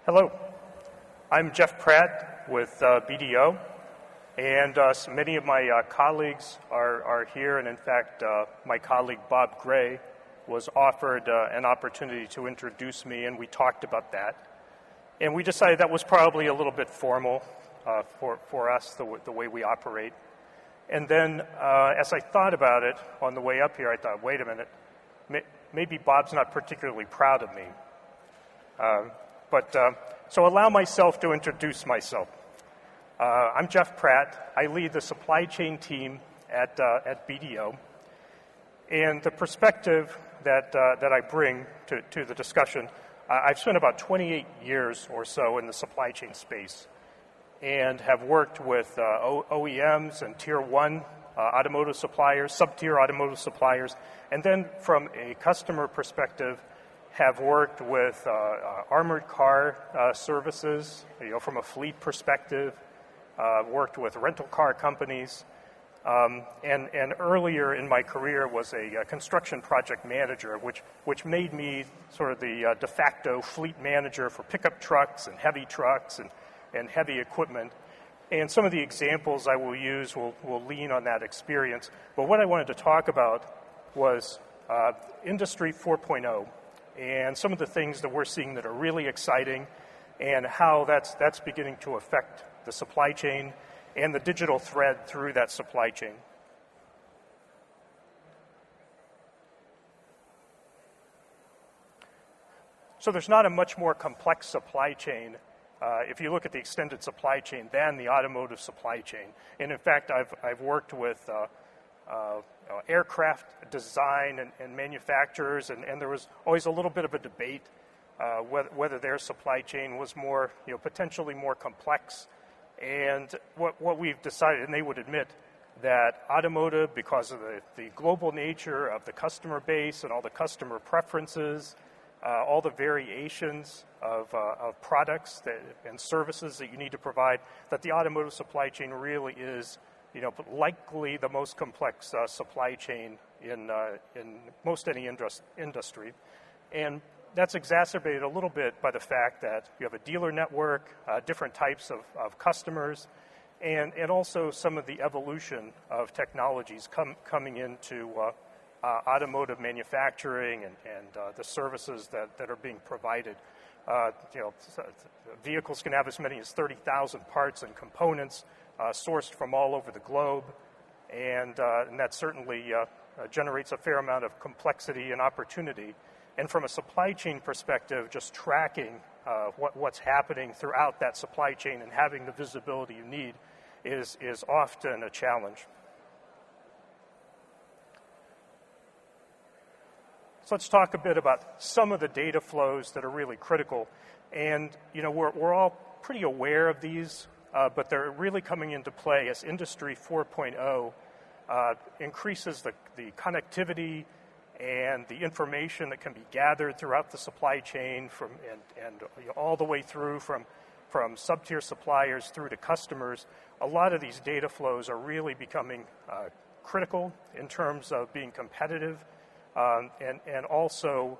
Hello, I'm Jeff Pratt with BDO, and many of my colleagues are here, and in fact, my colleague Bob Gray was offered an opportunity to introduce me, and we talked about that. And we decided that was probably a little bit formal for us, the way we operate. And then as I thought about it on the way up here, I thought, wait a minute, maybe Bob's not particularly proud of me. So allow myself to introduce myself. I'm Jeff Pratt. I lead the supply chain team at BDO. And the perspective that I bring to the discussion, I've spent about 28 years or so in the supply chain space and have worked with OEMs and Tier 1 automotive suppliers, sub-tier automotive suppliers, and then from a customer perspective, have worked with armored car services, from a fleet perspective, worked with rental car companies, and earlier in my career was a construction project manager, which made me sort of the de facto fleet manager for pickup trucks and heavy trucks and heavy equipment. And some of the examples I will use will lean on that experience. But what I wanted to talk about was Industry 4.0. And some of the things that we're seeing that are really exciting and how that's beginning to affect the supply chain and the digital thread through that supply chain. So there's not a much more complex supply chain if you look at the extended supply chain than the automotive supply chain. And in fact, I've worked with aircraft design and manufacturers, and there was always a little bit of a debate whether their supply chain was more, potentially more complex. And what we've decided, and they would admit, that automotive, because of the global nature of the customer base and all the customer preferences, all the variations of products and services that you need to provide, that the automotive supply chain really is likely the most complex supply chain in most any industry. And that's exacerbated a little bit by the fact that you have a dealer network, different types of customers, and also some of the evolution of technologies coming into automotive manufacturing and the services that are being provided. Vehicles can have as many as 30,000 parts and components sourced from all over the globe, and that certainly generates a fair amount of complexity and opportunity. And from a supply chain perspective, just tracking what's happening throughout that supply chain and having the visibility you need is often a challenge. So let's talk a bit about some of the data flows that are really critical. And we're all pretty aware of these, but they're really coming into play as Industry 4.0 increases the connectivity and the information that can be gathered throughout the supply chain and all the way through from sub-tier suppliers through to customers. A lot of these data flows are really becoming critical in terms of being competitive and also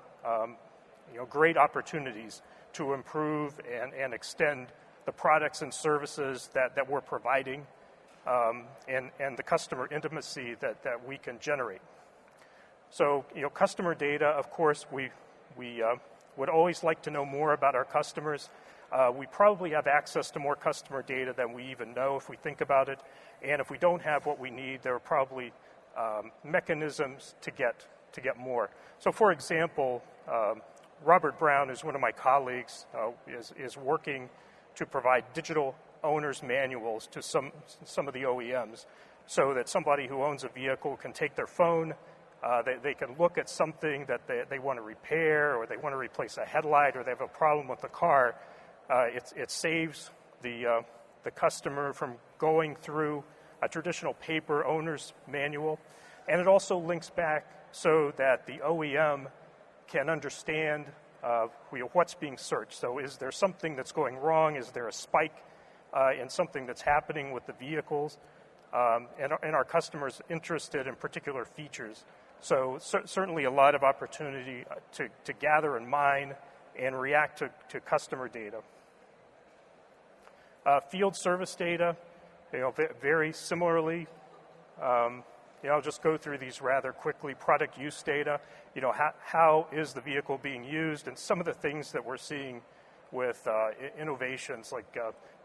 great opportunities to improve and extend the products and services that we're providing and the customer intimacy that we can generate. So, customer data, of course, we would always like to know more about our customers. We probably have access to more customer data than we even know if we think about it. And if we don't have what we need, there are probably mechanisms to get more. So, for example, Robert Brown, who's one of my colleagues, is working to provide digital owner's manuals to some of the OEMs so that somebody who owns a vehicle can take their phone, they can look at something that they want to repair, or they want to replace a headlight, or they have a problem with the car. It saves the customer from going through a traditional paper owner's manual, and it also links back so that the OEM can understand what's being searched. So is there something that's going wrong? Is there a spike in something that's happening with the vehicles? And our customers interested in particular features. So certainly a lot of opportunity to gather and mine and react to customer data. Field service data, very similarly. I'll just go through these rather quickly. Product use data, how is the vehicle being used, and some of the things that we're seeing with innovations like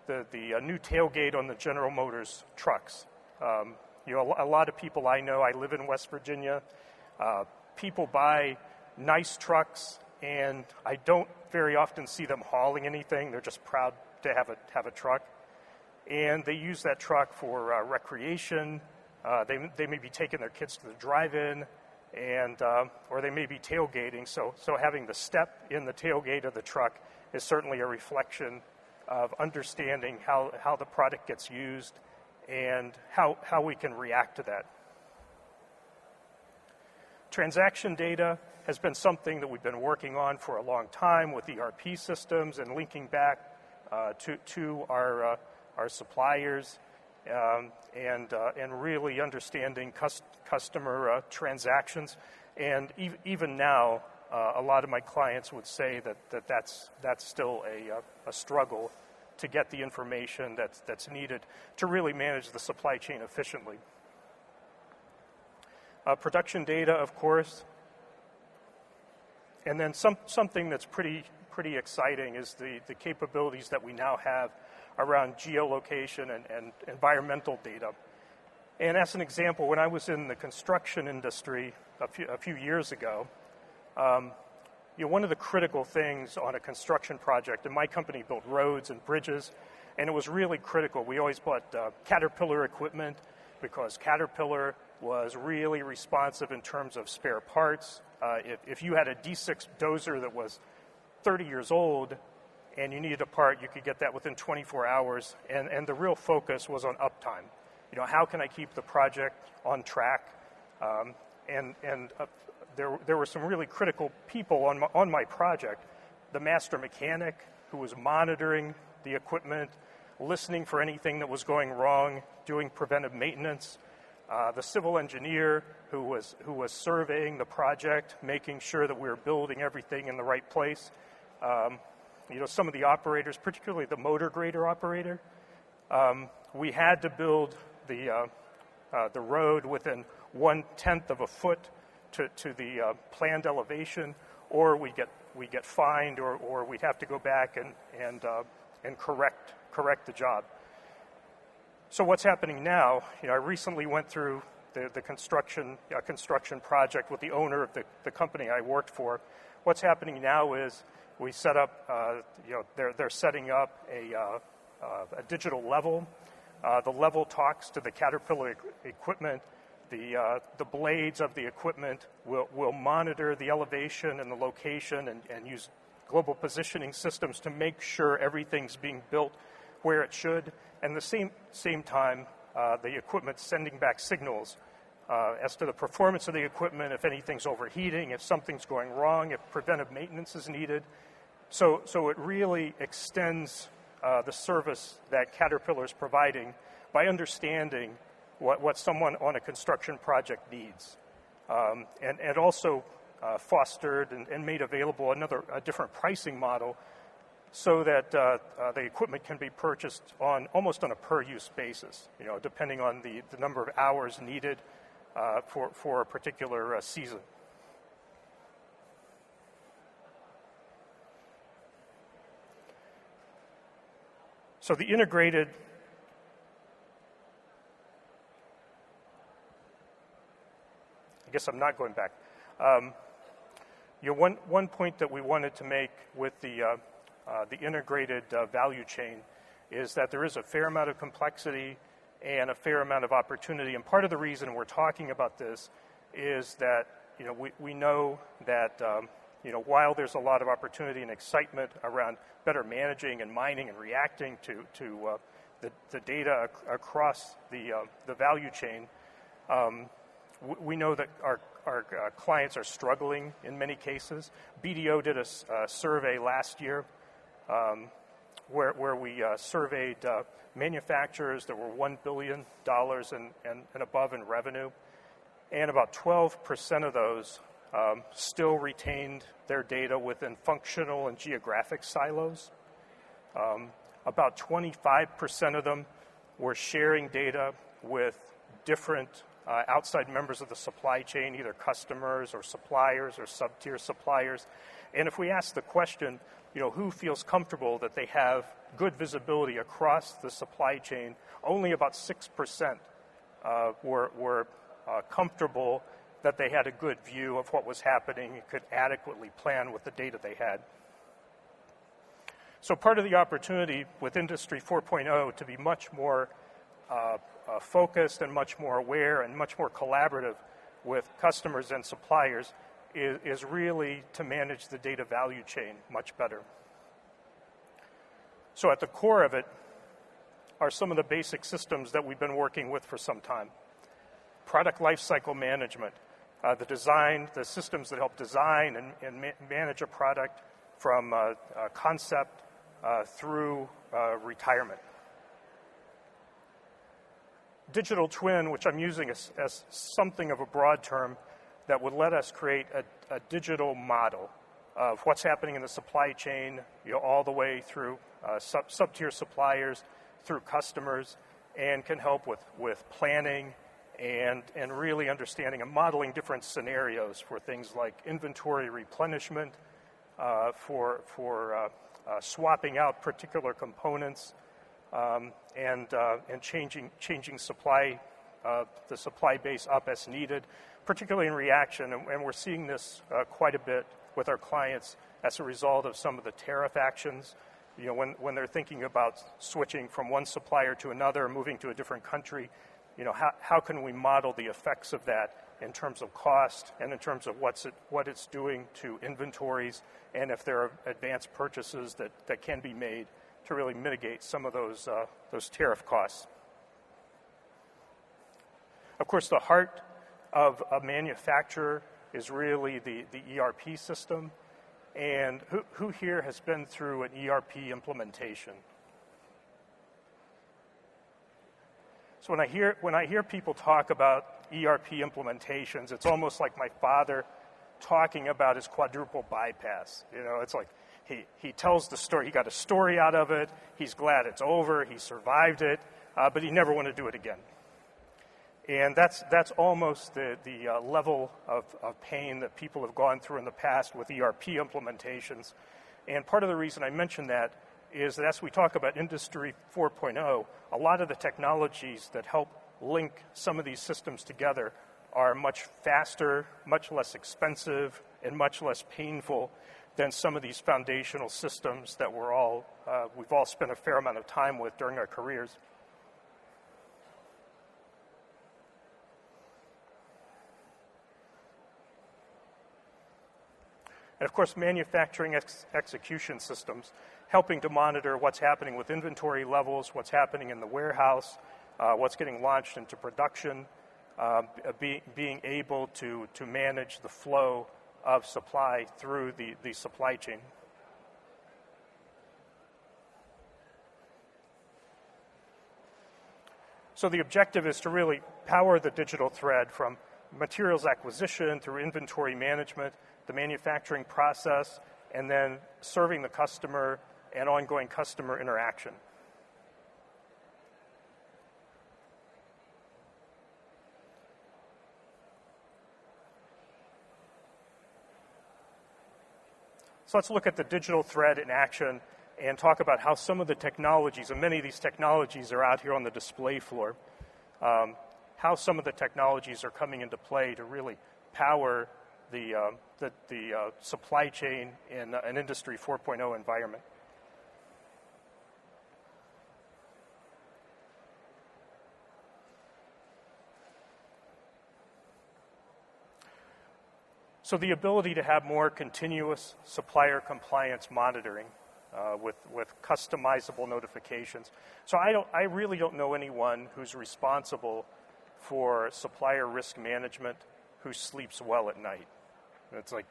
the new tailgate on the General Motors trucks. A lot of people I know, I live in West Virginia, people buy nice trucks, and I don't very often see them hauling anything. They're just proud to have a truck, and they use that truck for recreation. They may be taking their kids to the drive-in, or they may be tailgating. So having the step in the tailgate of the truck is certainly a reflection of understanding how the product gets used and how we can react to that. Transaction data has been something that we've been working on for a long time with ERP systems and linking back to our suppliers and really understanding customer transactions. And even now, a lot of my clients would say that's still a struggle to get the information that's needed to really manage the supply chain efficiently. Production data, of course. And then something that's pretty exciting is the capabilities that we now have around geolocation and environmental data. And as an example, when I was in the construction industry a few years ago, one of the critical things on a construction project, and my company built roads and bridges, and it was really critical. We always bought Caterpillar equipment because Caterpillar was really responsive in terms of spare parts. If you had a D6 dozer that was 30 years old and you needed a part, you could get that within 24 hours. And the real focus was on uptime. How can I keep the project on track? There were some really critical people on my project. The master mechanic who was monitoring the equipment, listening for anything that was going wrong, doing preventive maintenance. The civil engineer who was surveying the project, making sure that we were building everything in the right place. Some of the operators, particularly the motor grader operator, we had to build the road within 1/10 of a foot to the planned elevation, or we get fined, or we'd have to go back and correct the job. So what's happening now? I recently went through the construction project with the owner of the company I worked for. What's happening now is we set up. They're setting up a digital level. The level talks to the Caterpillar equipment. The blades of the equipment will monitor the elevation and the location and use global positioning systems to make sure everything's being built where it should. And at the same time, the equipment's sending back signals as to the performance of the equipment, if anything's overheating, if something's going wrong, if preventive maintenance is needed. So it really extends the service that Caterpillar is providing by understanding what someone on a construction project needs. And also fostered and made available a different pricing model so that the equipment can be purchased almost on a per-use basis, depending on the number of hours needed for a particular season. So the integrated I guess I'm not going back. One point that we wanted to make with the integrated value chain is that there is a fair amount of complexity and a fair amount of opportunity. And part of the reason we're talking about this is that we know that while there's a lot of opportunity and excitement around better managing and mining and reacting to the data across the value chain, we know that our clients are struggling in many cases. BDO did a survey last year where we surveyed manufacturers that were $1 billion and above in revenue, and about 12% of those still retained their data within functional and geographic silos. About 25% of them were sharing data with different outside members of the supply chain, either customers or suppliers or sub-tier suppliers. And if we ask the question, who feels comfortable that they have good visibility across the supply chain, only about 6% were comfortable that they had a good view of what was happening and could adequately plan with the data they had. So part of the opportunity with Industry 4.0 to be much more focused and much more aware and much more collaborative with customers and suppliers is really to manage the data value chain much better. So at the core of it are some of the basic systems that we've been working with for some time. Product lifecycle management, the systems that help design and manage a product from concept through retirement. Digital twin, which I'm using as something of a broad term, that would let us create a digital model of what's happening in the supply chain, all the way through sub-tier suppliers, through customers, and can help with planning and really understanding and modeling different scenarios for things like inventory replenishment, for swapping out particular components, and changing the supply base up as needed, particularly in reaction. And we're seeing this quite a bit with our clients as a result of some of the tariff actions. When they're thinking about switching from one supplier to another, moving to a different country, how can we model the effects of that in terms of cost and in terms of what it's doing to inventories, and if there are advanced purchases that can be made to really mitigate some of those tariff costs. Of course, the heart of a manufacturer is really the ERP system. And who here has been through an ERP implementation? So when I hear people talk about ERP implementations, it's almost like my father talking about his quadruple bypass. It's like he tells the story. He got a story out of it. He's glad it's over. He survived it, but he never wanted to do it again. And that's almost the level of pain that people have gone through in the past with ERP implementations. And part of the reason I mention that is that as we talk about Industry 4.0, a lot of the technologies that help link some of these systems together are much faster, much less expensive, and much less painful than some of these foundational systems that we've all spent a fair amount of time with during our careers. And of course, manufacturing execution systems, helping to monitor what's happening with inventory levels, what's happening in the warehouse, what's getting launched into production, being able to manage the flow of supply through the supply chain. So the objective is to really power the digital thread from materials acquisition through inventory management, the manufacturing process, and then serving the customer and ongoing customer interaction. So let's look at the digital thread in action and talk about how some of the technologies, and many of these technologies are out here on the display floor, how some of the technologies are coming into play to really power the supply chain in an Industry 4.0 environment. So the ability to have more continuous supplier compliance monitoring with customizable notifications. So I really don't know anyone who's responsible for supplier risk management who sleeps well at night. It's like,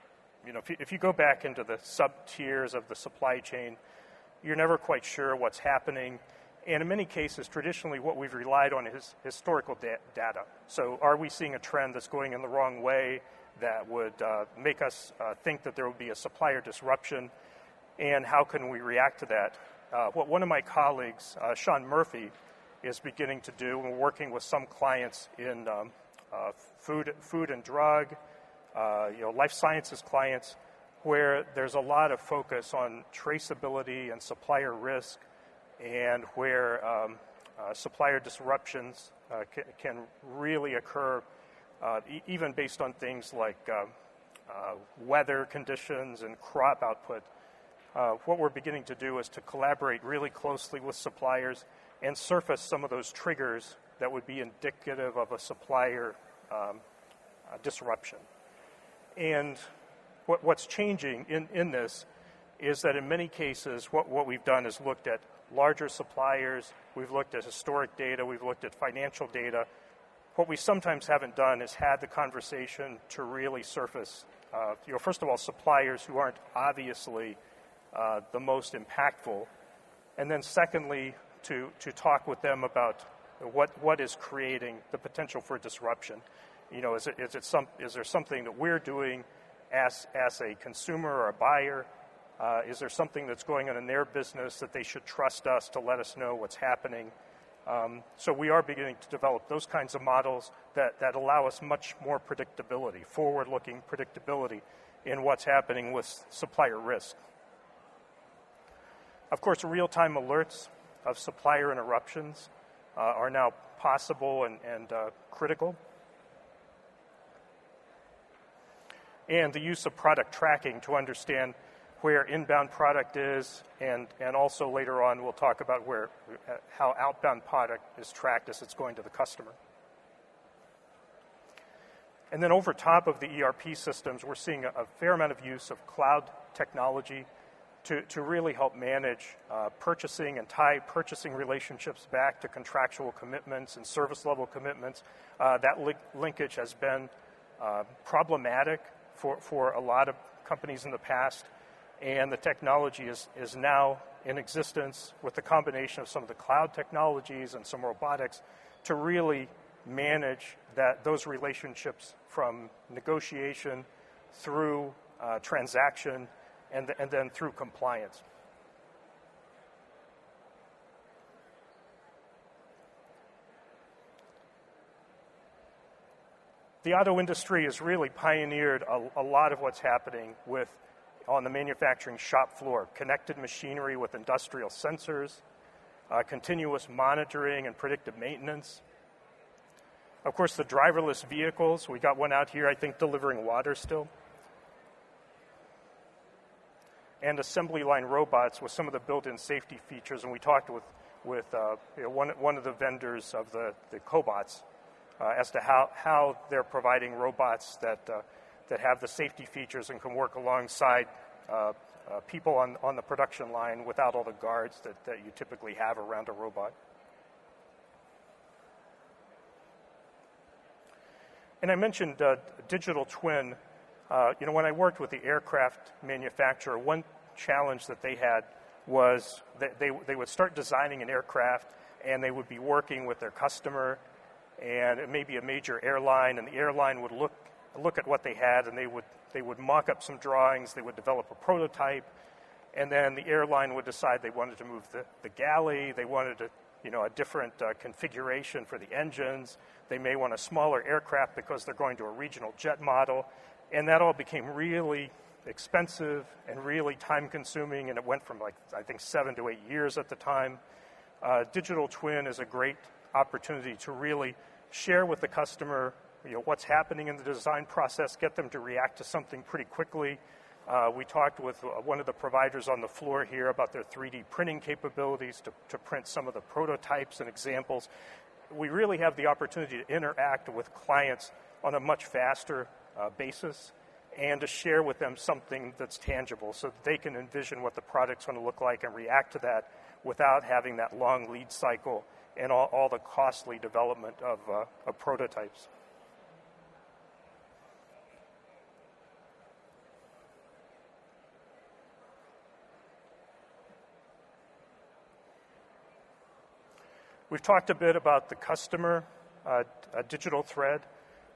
if you go back into the sub-tiers of the supply chain, you're never quite sure what's happening. And in many cases, traditionally, what we've relied on is historical data. So are we seeing a trend that's going in the wrong way? that would make us think that there would be a supplier disruption, and how can we react to that? What one of my colleagues, Sean Murphy, is beginning to do, and we're working with some clients in food and drug, life sciences clients, where there's a lot of focus on traceability and supplier risk, and where supplier disruptions can really occur, even based on things like weather conditions and crop output. What we're beginning to do is to collaborate really closely with suppliers and surface some of those triggers that would be indicative of a supplier disruption. And what's changing in this is that in many cases, what we've done is looked at larger suppliers, we've looked at historic data, we've looked at financial data. What we sometimes haven't done is had the conversation to really surface, first of all, suppliers who aren't obviously the most impactful, and then secondly, to talk with them about what is creating the potential for disruption. Is there something that we're doing as a consumer or a buyer? Is there something that's going on in their business that they should trust us to let us know what's happening? So we are beginning to develop those kinds of models that allow us much more predictability, forward-looking predictability in what's happening with supplier risk. Of course, real-time alerts of supplier interruptions are now possible and critical. And the use of product tracking to understand where inbound product is, and also later on we'll talk about how outbound product is tracked as it's going to the customer. And then over top of the ERP systems, we're seeing a fair amount of use of cloud technology to really help manage purchasing and tie purchasing relationships back to contractual commitments and service level commitments. That linkage has been problematic for a lot of companies in the past, and the technology is now in existence with the combination of some of the cloud technologies and some robotics to really manage those relationships from negotiation through transaction and then through compliance. The auto industry has really pioneered a lot of what's happening on the manufacturing shop floor. Connected machinery with industrial sensors, continuous monitoring and predictive maintenance. Of course, the driverless vehicles. We got one out here, I think, delivering water still. And assembly line robots with some of the built-in safety features. And we talked with one of the vendors of the cobots as to how they're providing robots that have the safety features and can work alongside people on the production line without all the guards that you typically have around a robot. And I mentioned digital twin. When I worked with the aircraft manufacturer, one challenge that they had was that they would start designing an aircraft, and they would be working with their customer, and it may be a major airline, and the airline would look at what they had, and they would mock up some drawings, they would develop a prototype, and then the airline would decide they wanted to move the galley, they wanted a different configuration for the engines, they may want a smaller aircraft because they're going to a regional jet model, and that all became really expensive and really time-consuming, and it went from, I think 7 to 8 years at the time. Digital twin is a great opportunity to really share with the customer what's happening in the design process, get them to react to something pretty quickly. We talked with one of the providers on the floor here about their 3D printing capabilities to print some of the prototypes and examples. We really have the opportunity to interact with clients on a much faster basis and to share with them something that's tangible so that they can envision what the product's going to look like and react to that without having that long lead cycle and all the costly development of prototypes. We've talked a bit about the customer digital thread.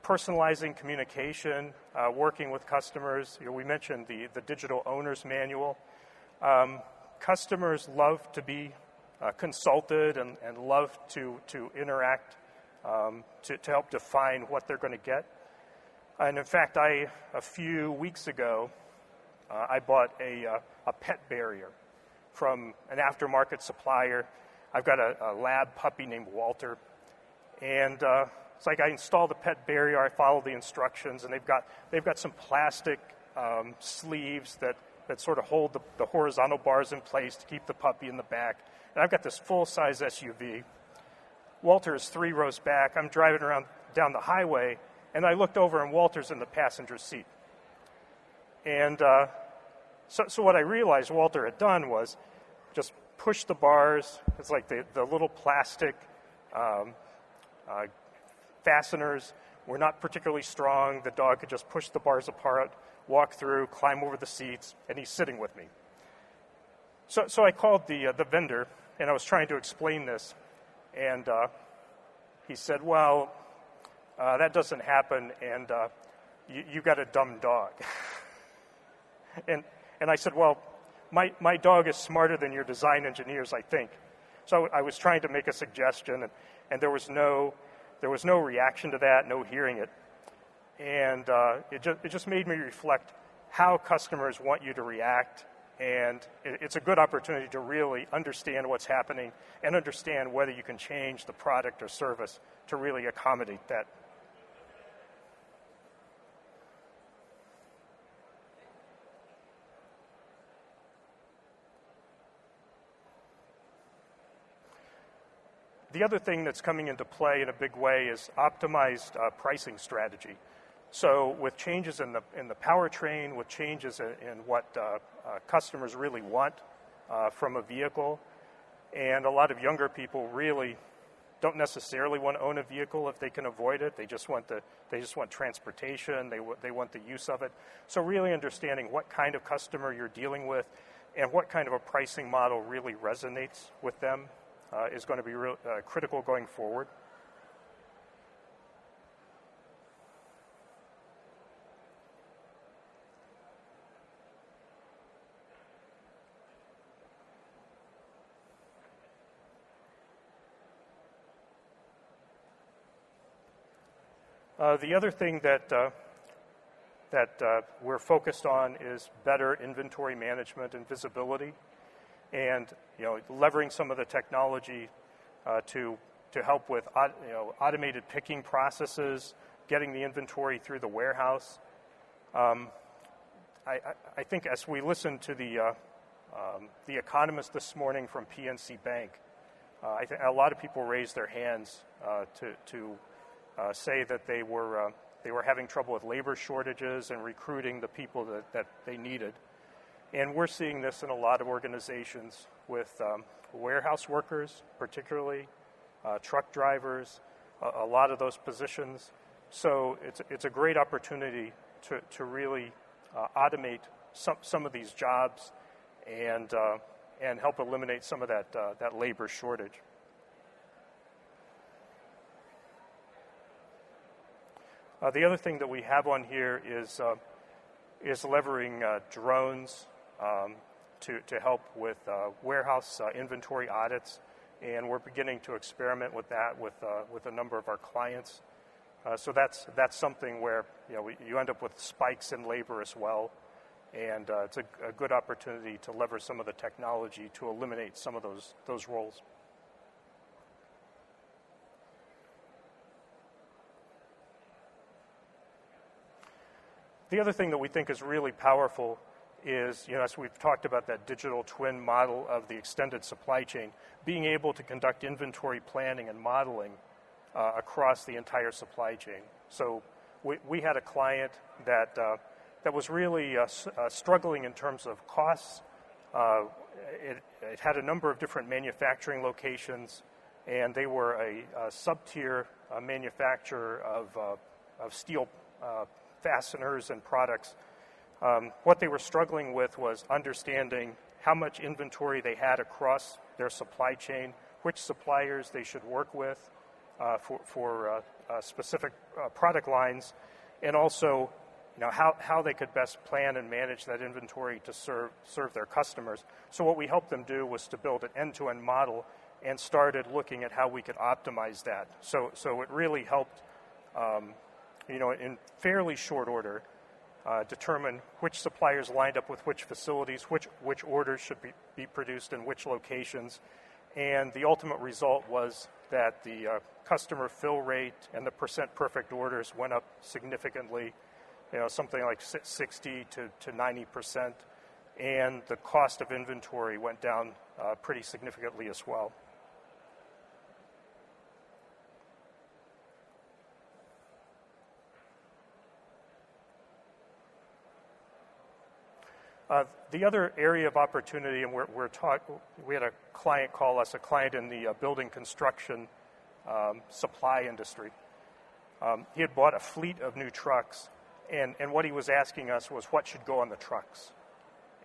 personalizing communication, working with customers. We mentioned the digital owner's manual. Customers love to be consulted and love to interact to help define what they're going to get. And in fact, a few weeks ago, I bought a pet barrier from an aftermarket supplier. I've got a lab puppy named Walter, and it's like I installed the pet barrier, I followed the instructions, and they've got some plastic sleeves that sort of hold the horizontal bars in place to keep the puppy in the back. And I've got this full-size SUV. Walter is 3 rows back. I'm driving around down the highway, and I looked over, and Walter's in the passenger seat. And so what I realized Walter had done was just push the bars. It's like the little plastic fasteners were not particularly strong. The dog could just push the bars apart, walk through, climb over the seats, and he's sitting with me. So I called the vendor, and I was trying to explain this, and he said, well, that doesn't happen, and you got a dumb dog. and I said, well, my dog is smarter than your design engineers, I think. So I was trying to make a suggestion, and there was no reaction to that, no hearing it. And it just made me reflect how customers want you to react, and it's a good opportunity to really understand what's happening and understand whether you can change the product or service to really accommodate that. The other thing that's coming into play in a big way is optimized pricing strategy. So with changes in the powertrain, with changes in what customers really want from a vehicle, and a lot of younger people really don't necessarily want to own a vehicle if they can avoid it. They just want transportation. They want the use of it. So really understanding what kind of customer you're dealing with and what kind of a pricing model really resonates with them is going to be critical going forward. The other thing that we're focused on is better inventory management and visibility, and leveraging some of the technology to help with automated picking processes, getting the inventory through the warehouse. I think as we listened to the economist this morning from PNC Bank, I think a lot of people raised their hands to say that they were having trouble with labor shortages and recruiting the people that they needed. And we're seeing this in a lot of organizations with warehouse workers, particularly truck drivers, a lot of those positions. So it's a great opportunity to really automate some of these jobs and help eliminate some of that labor shortage. The other thing that we have on here is leveraging drones to help with warehouse inventory audits, and we're beginning to experiment with that with a number of our clients. So that's something where you end up with spikes in labor as well, and it's a good opportunity to leverage some of the technology to eliminate some of those roles. The other thing that we think is really powerful is, as we've talked about that digital twin model of the extended supply chain, being able to conduct inventory planning and modeling across the entire supply chain. So we had a client that was really struggling in terms of costs. It had a number of different manufacturing locations, and they were a sub-tier manufacturer of steel fasteners and products. What they were struggling with was understanding how much inventory they had across their supply chain, which suppliers they should work with, for specific product lines, and also how they could best plan and manage that inventory to serve their customers. So what we helped them do was to build an end-to-end model and started looking at how we could optimize that. So it really helped, in fairly short order, determine which suppliers lined up with which facilities, which orders should be produced in which locations, and the ultimate result was that the customer fill rate and the percent perfect orders went up significantly, something like 60 to 90%, and the cost of inventory went down pretty significantly as well. The other area of opportunity, and we had a client call us, a client in the building construction supply industry. He had bought a fleet of new trucks, and what he was asking us was what should go on the trucks.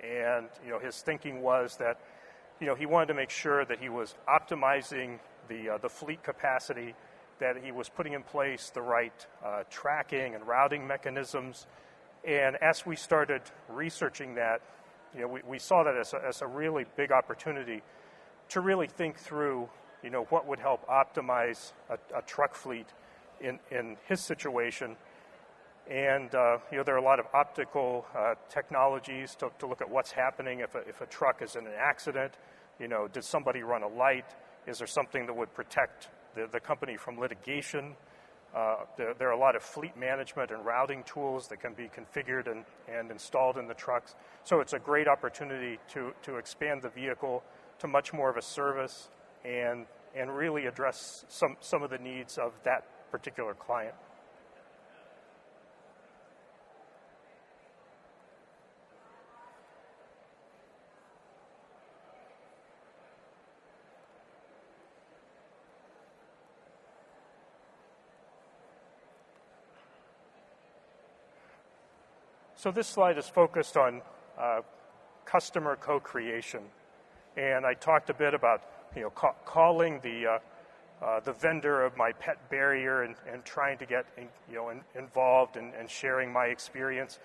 And his thinking was that he wanted to make sure that he was optimizing the fleet capacity, that he was putting in place the right tracking and routing mechanisms. And as we started researching that, we saw that as a really big opportunity to really think through, what would help optimize a truck fleet in his situation. And there are a lot of optical technologies to look at what's happening if a truck is in an accident. Did somebody run a light? Is there something that would protect the company from litigation? There are a lot of fleet management and routing tools that can be configured and installed in the trucks. So it's a great opportunity to expand the vehicle to much more of a service and really address some of the needs of that particular client. So this slide is focused on customer co-creation, and I talked a bit about calling the vendor of my pet barrier and trying to get involved and sharing my experience.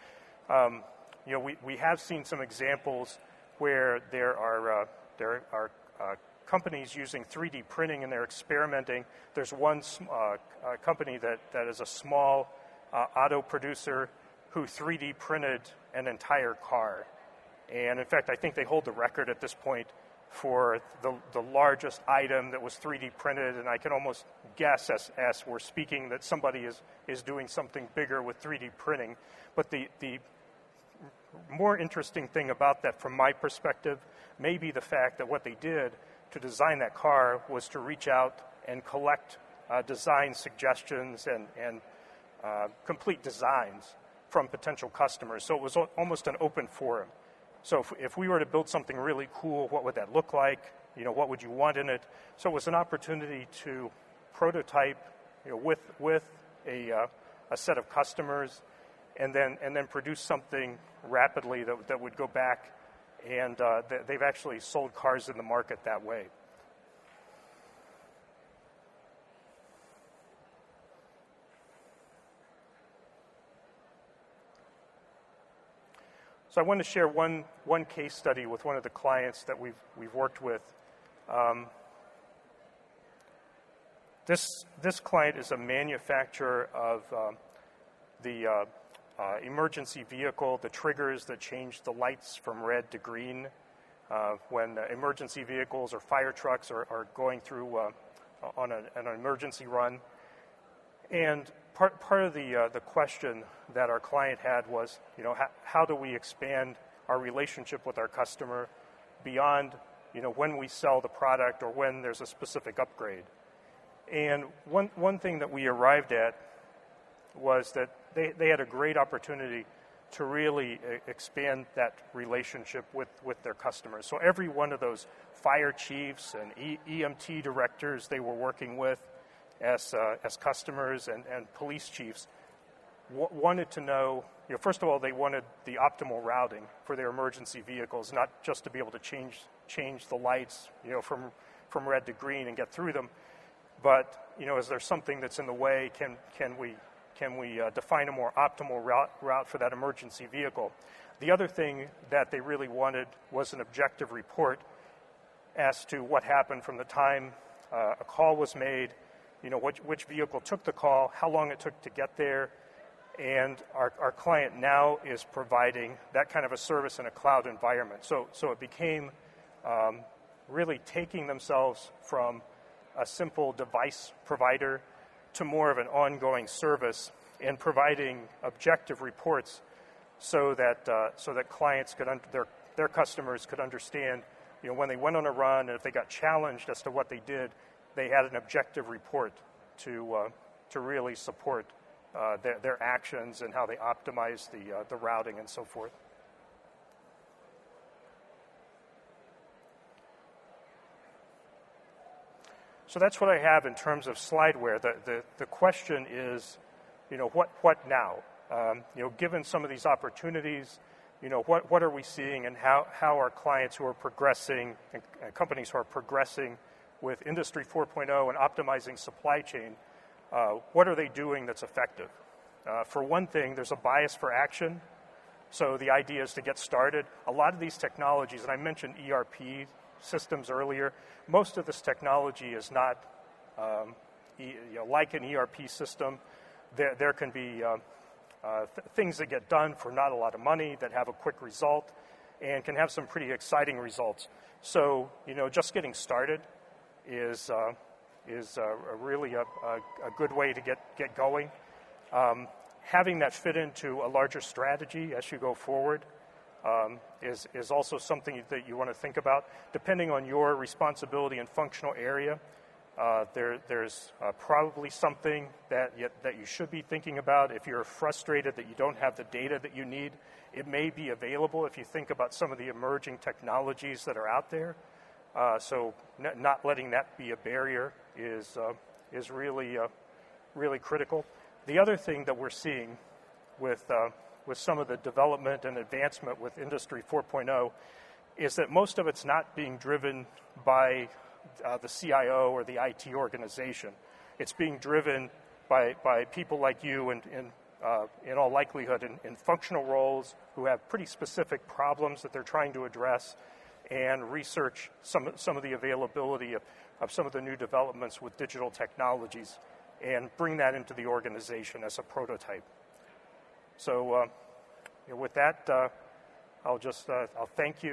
We have seen some examples where there are companies using 3D printing and they're experimenting. There's one company that is a small auto producer who 3D printed an entire car. And in fact, I think they hold the record at this point for the largest item that was 3D printed, and I can almost guess as we're speaking that somebody is doing something bigger with 3D printing. But the more interesting thing about that from my perspective may be the fact that what they did to design that car was to reach out and collect design suggestions and complete designs from potential customers. So it was almost an open forum. So if we were to build something really cool, what would that look like? What would you want in it? So it was an opportunity to prototype with a set of customers and then produce something rapidly that would go back, and they've actually sold cars in the market that way. So I want to share one case study with one of the clients that we've worked with. This client is a manufacturer of the emergency vehicle, the triggers that change the lights from red to green when emergency vehicles or fire trucks are going through on an emergency run. And part of the question that our client had was, how do we expand our relationship with our customer beyond, when we sell the product or when there's a specific upgrade. And one thing that we arrived at was that they had a great opportunity to really expand that relationship with their customers. So every one of those fire chiefs and EMT directors they were working with as customers and police chiefs wanted to know, first of all, they wanted the optimal routing for their emergency vehicles, not just to be able to change the lights, from red to green and get through them, but is there something that's in the way? Can we define a more optimal route for that emergency vehicle? The other thing that they really wanted was an objective report as to what happened from the time a call was made, which vehicle took the call, how long it took to get there, and our client now is providing that kind of a service in a cloud environment. So it became really taking themselves from a simple device provider to more of an ongoing service and providing objective reports so that clients could their customers could understand, when they went on a run and if they got challenged as to what they did, they had an objective report to really support their actions and how they optimize the routing and so forth. So that's what I have in terms of slideware. The question is, what now? Given some of these opportunities, what are we seeing, and how are clients who are progressing and companies who are progressing with Industry 4.0 and optimizing supply chain, what are they doing that's effective? For one thing, there's a bias for action. So the idea is to get started. A lot of these technologies, and I mentioned ERP systems earlier, most of this technology is not like an ERP system. There can be things that get done for not a lot of money that have a quick result and can have some pretty exciting results. So, just getting started is really a good way to get going. Having that fit into a larger strategy as you go forward is also something that you want to think about. Depending on your responsibility and functional area, there's probably something that you should be thinking about. If you're frustrated that you don't have the data that you need, it may be available if you think about some of the emerging technologies that are out there. So not letting that be a barrier is really critical. The other thing that we're seeing with some of the development and advancement with Industry 4.0 is that most of it's not being driven by the CIO or the IT organization. It's being driven by people like you and in all likelihood in functional roles who have pretty specific problems that they're trying to address and research some of the availability of some of the new developments with digital technologies and bring that into the organization as a prototype. So with that, I'll thank you.